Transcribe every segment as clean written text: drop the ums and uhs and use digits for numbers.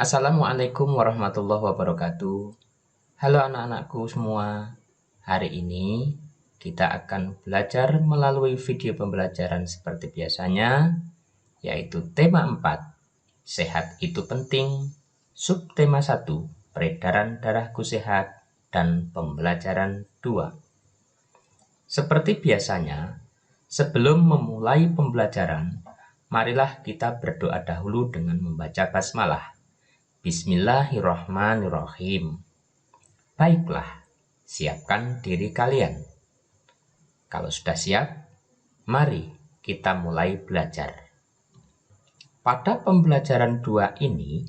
Assalamualaikum warahmatullahi wabarakatuh. Halo anak-anakku semua. Hari ini kita akan belajar melalui video pembelajaran seperti biasanya, yaitu tema 4, sehat itu penting, subtema 1, peredaran darahku sehat, dan pembelajaran 2. Seperti biasanya, sebelum memulai pembelajaran, marilah kita berdoa dahulu dengan membaca basmalah. Bismillahirrahmanirrahim. Baiklah, siapkan diri kalian. Kalau sudah siap, mari kita mulai belajar. Pada pembelajaran 2 ini,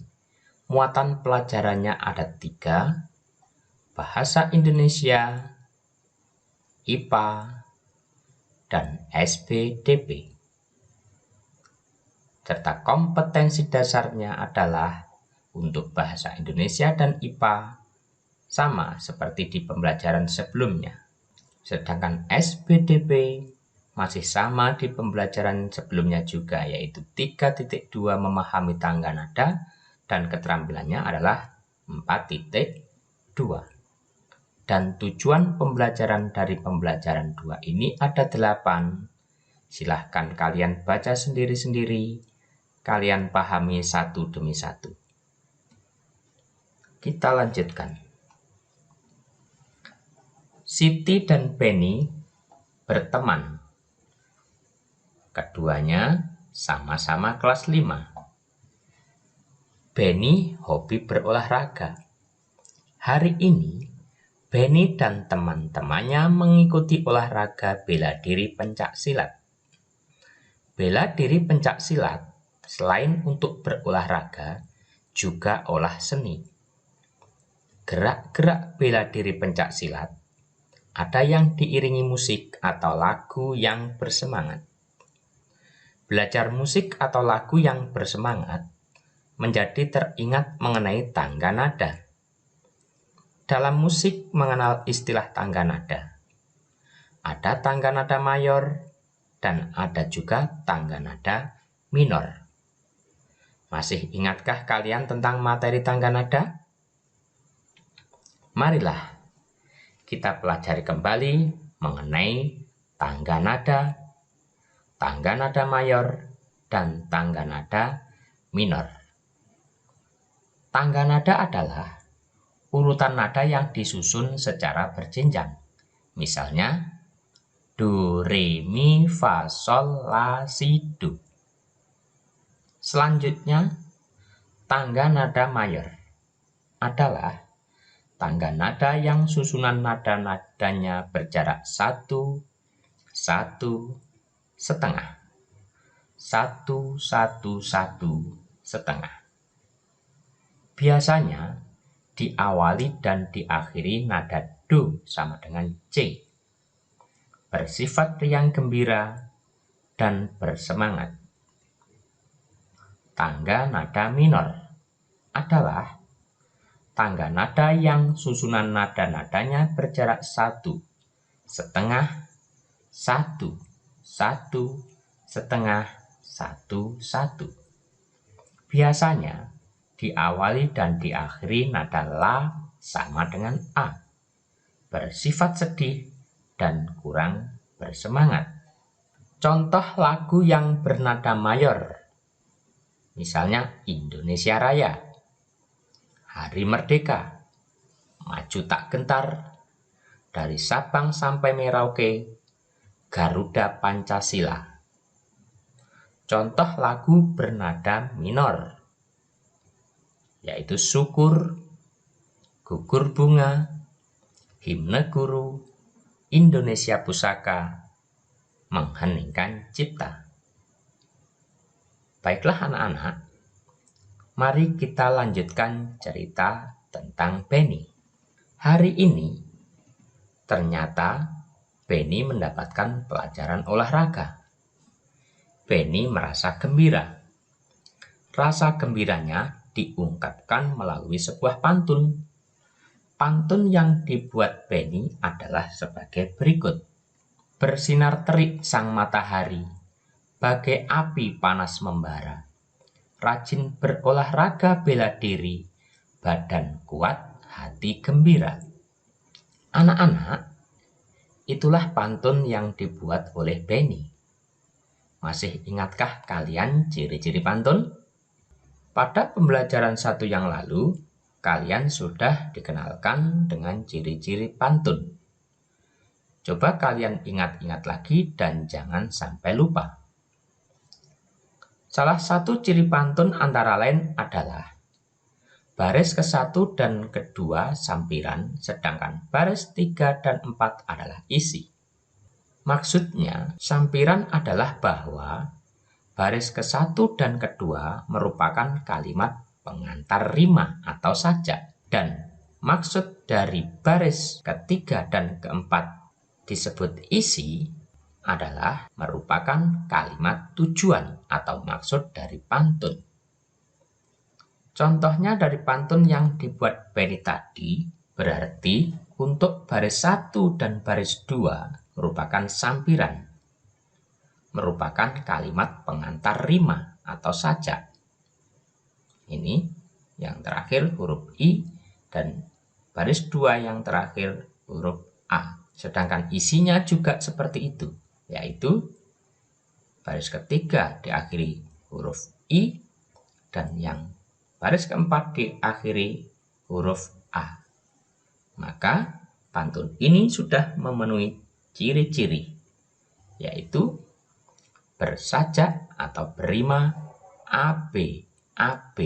muatan pelajarannya ada 3, Bahasa Indonesia, IPA, dan SPDP. Serta kompetensi dasarnya adalah untuk Bahasa Indonesia dan IPA sama seperti di pembelajaran sebelumnya. Sedangkan SPDP masih sama di pembelajaran sebelumnya juga, yaitu 3.2 memahami tangga nada dan keterampilannya adalah 4.2. Dan tujuan pembelajaran dari pembelajaran 2 ini ada 8. Silahkan kalian baca sendiri-sendiri, kalian pahami satu demi satu. Kita lanjutkan. Siti dan Benny berteman. Keduanya sama-sama kelas 5. Benny hobi berolahraga. Hari ini, Benny dan teman-temannya mengikuti olahraga bela diri pencak silat. Bela diri pencak silat selain untuk berolahraga, juga olah seni. Gerak-gerak bela diri pencak silat ada yang diiringi musik atau lagu yang bersemangat. Belajar musik atau lagu yang bersemangat menjadi teringat mengenai tangga nada. Dalam musik mengenal istilah tangga nada. Ada tangga nada mayor dan ada juga tangga nada minor. Masih ingatkah kalian tentang materi tangga nada? Marilah kita pelajari kembali mengenai tangga nada mayor, dan tangga nada minor. Tangga nada adalah urutan nada yang disusun secara berjenjang. Misalnya, do, re, mi, fa, sol, la, si, do. Selanjutnya, tangga nada mayor adalah tangga nada yang susunan nada-nadanya berjarak 1, 1, setengah, 1, 1, 1, setengah. Biasanya diawali dan diakhiri nada do sama dengan C. Bersifat riang gembira dan bersemangat. Tangga nada minor adalah tangga nada yang susunan nada-nadanya berjarak 1, setengah, 1, 1, setengah, 1, 1. Biasanya diawali dan diakhiri nada la sama dengan A. Bersifat sedih dan kurang bersemangat. Contoh lagu yang bernada mayor. Misalnya Indonesia Raya, Hari Merdeka, Maju Tak Gentar, Dari Sabang sampai Merauke, Garuda Pancasila. Contoh lagu bernada minor, yaitu Syukur, Gugur Bunga, Himne Guru, Indonesia Pusaka, Mengheningkan Cipta. Baiklah anak-anak, mari kita lanjutkan cerita tentang Benny. Hari ini, ternyata Benny mendapatkan pelajaran olahraga. Benny merasa gembira. Rasa gembiranya diungkapkan melalui sebuah pantun. Pantun yang dibuat Benny adalah sebagai berikut. Bersinar terik sang matahari, bagai api panas membara. rajin berolahraga bela diri, badan kuat, hati gembira. Anak-anak, itulah pantun yang dibuat oleh Benny. Masih ingatkah kalian ciri-ciri pantun? Pada pembelajaran 1 yang lalu, kalian sudah dikenalkan dengan ciri-ciri pantun. Coba kalian ingat-ingat lagi dan jangan sampai lupa. Salah satu ciri pantun antara lain adalah baris ke-1 dan ke-2 sampiran, sedangkan baris 3 dan 4 adalah isi. Maksudnya, sampiran adalah bahwa baris ke-1 dan ke-2 merupakan kalimat pengantar rima atau sajak. Dan maksud dari baris ke-3 dan ke-4 disebut isi adalah merupakan kalimat tujuan atau maksud dari pantun. Contohnya dari pantun yang dibuat Benny tadi, berarti untuk baris 1 dan baris 2 merupakan sampiran, merupakan kalimat pengantar rima atau sajak. Ini yang terakhir huruf I dan baris 2 yang terakhir huruf A. Sedangkan isinya juga seperti itu, yaitu baris ke-3 diakhiri huruf I dan yang baris ke-4 diakhiri huruf A. Maka pantun ini sudah memenuhi ciri-ciri, yaitu bersajak atau berima AB. AB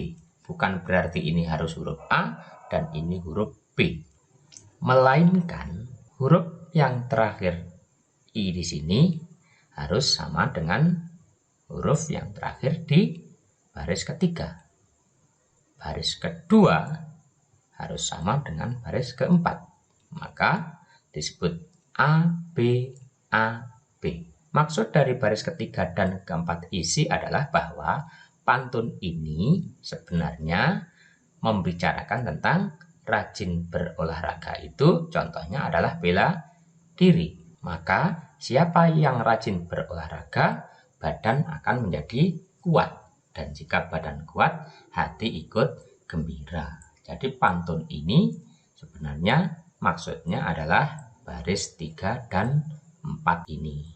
bukan berarti ini harus huruf A dan ini huruf B, melainkan huruf yang terakhir I di sini harus sama dengan huruf yang terakhir di baris ke-3. Baris ke-2 harus sama dengan baris ke-4. Maka disebut A, B, A, B. Maksud dari baris ke-3 dan ke-4 isi adalah bahwa pantun ini sebenarnya membicarakan tentang rajin berolahraga itu contohnya adalah bela diri. Maka siapa yang rajin berolahraga, badan akan menjadi kuat. Dan jika badan kuat, hati ikut gembira. Jadi pantun ini sebenarnya maksudnya adalah baris 3 dan 4 ini.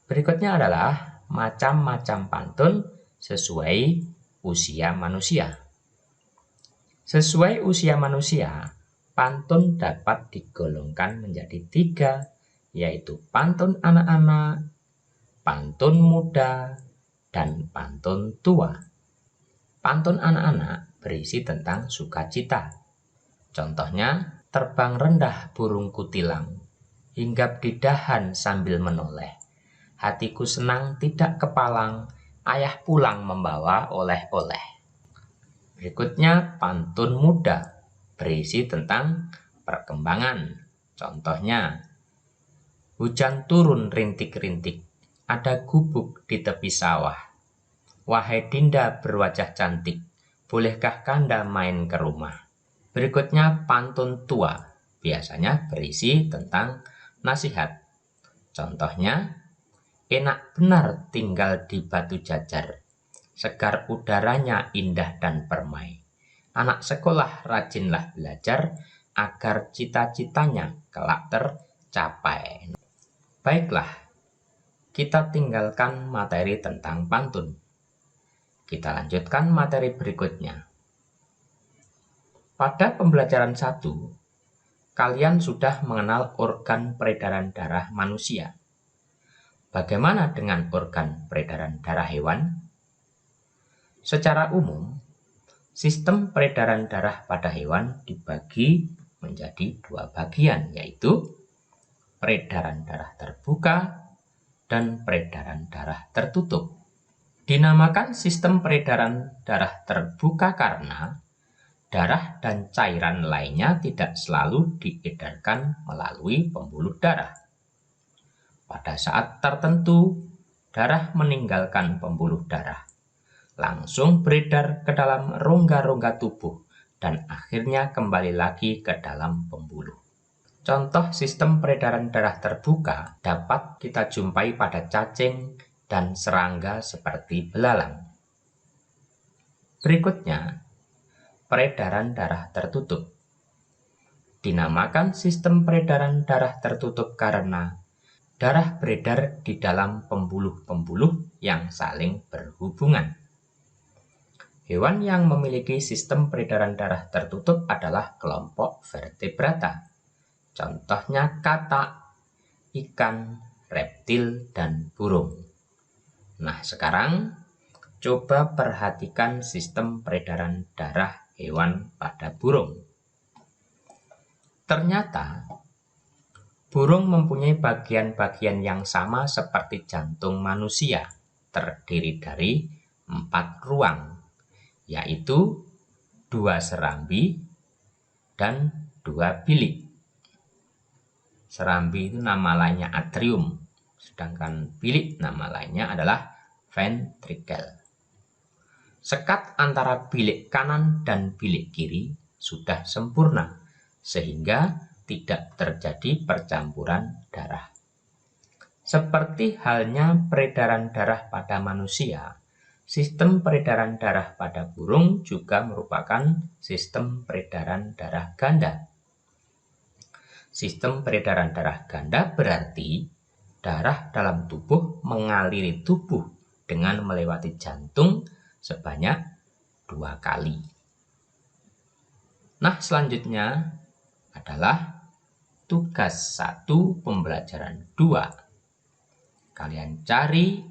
Berikutnya adalah macam-macam pantun sesuai usia manusia. Sesuai usia manusia, pantun dapat digolongkan menjadi 3, yaitu pantun anak-anak, pantun muda, dan pantun tua. Pantun anak-anak berisi tentang sukacita. Contohnya, terbang rendah burung kutilang, hinggap di dahan sambil menoleh. Hatiku senang tidak kepalang, ayah pulang membawa oleh-oleh. Berikutnya, pantun muda berisi tentang perkembangan. Contohnya, hujan turun rintik-rintik, ada gubuk di tepi sawah. Wahai Dinda berwajah cantik, bolehkah Kanda main ke rumah? Berikutnya pantun tua, biasanya berisi tentang nasihat. Contohnya, enak benar tinggal di Batu Jajar, segar udaranya indah dan permai. Anak sekolah rajinlah belajar, agar cita-citanya kelak tercapai. Baiklah, kita tinggalkan materi tentang pantun. Kita lanjutkan materi berikutnya. Pada pembelajaran 1, kalian sudah mengenal organ peredaran darah manusia. Bagaimana dengan organ peredaran darah hewan? Secara umum, sistem peredaran darah pada hewan dibagi menjadi 2 bagian, yaitu peredaran darah terbuka dan peredaran darah tertutup. Dinamakan sistem peredaran darah terbuka karena darah dan cairan lainnya tidak selalu diedarkan melalui pembuluh darah. Pada saat tertentu, darah meninggalkan pembuluh darah, langsung beredar ke dalam rongga-rongga tubuh dan akhirnya kembali lagi ke dalam pembuluh. Contoh sistem peredaran darah terbuka dapat kita jumpai pada cacing dan serangga seperti belalang. Berikutnya, peredaran darah tertutup. Dinamakan sistem peredaran darah tertutup karena darah beredar di dalam pembuluh-pembuluh yang saling berhubungan. Hewan yang memiliki sistem peredaran darah tertutup adalah kelompok vertebrata. Contohnya katak, ikan, reptil, dan burung. Nah, sekarang coba perhatikan sistem peredaran darah hewan pada burung. Ternyata, burung mempunyai bagian-bagian yang sama seperti jantung manusia, terdiri dari 4 ruang, yaitu 2 serambi dan 2 bilik. Serambi itu nama lainnya atrium, sedangkan bilik nama lainnya adalah ventricle. Sekat antara bilik kanan dan bilik kiri sudah sempurna, sehingga tidak terjadi percampuran darah. Seperti halnya peredaran darah pada manusia, sistem peredaran darah pada burung juga merupakan sistem peredaran darah ganda. Sistem peredaran darah ganda berarti darah dalam tubuh mengaliri tubuh dengan melewati jantung sebanyak 2 kali. Nah, selanjutnya adalah tugas 1 pembelajaran 2. Kalian cari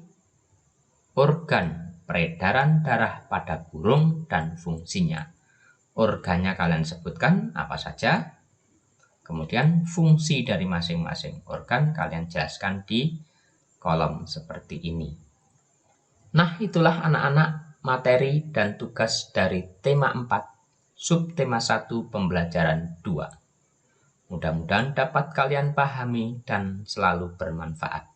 organ peredaran darah pada burung dan fungsinya. Organnya kalian sebutkan apa saja. Kemudian fungsi dari masing-masing organ kalian jelaskan di kolom seperti ini. Nah, itulah anak-anak materi dan tugas dari tema 4, subtema 1 pembelajaran 2. Mudah-mudahan dapat kalian pahami dan selalu bermanfaat.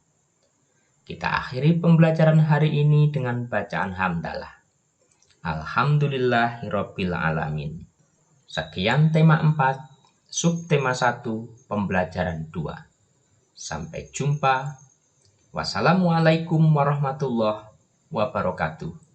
Kita akhiri pembelajaran hari ini dengan bacaan hamdalah. Alhamdulillahirabbil alamin. Sekian tema 4, subtema 1 pembelajaran 2. Sampai jumpa. Wassalamualaikum warahmatullahi wabarakatuh.